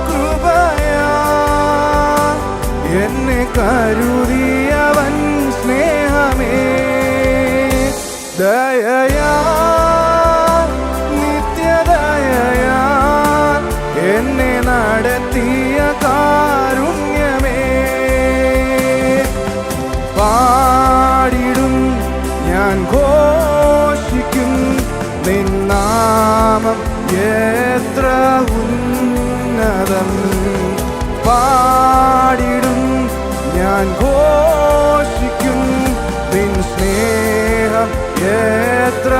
കൃപയാ എന്നെ കരുതിയവൻ സ്നേഹമേ ദയയാ നിത്യദയയാ എന്നെ നടത്തിയ കാരുണ്യമേ പാടിടും ഞാൻ ഘോഷിക്കും നിൻ നാമം എത്ര ഉന്നതം പാടിടും ഞാൻ ഘോഷിക്കും നിൻ സ്നേഹം എത്ര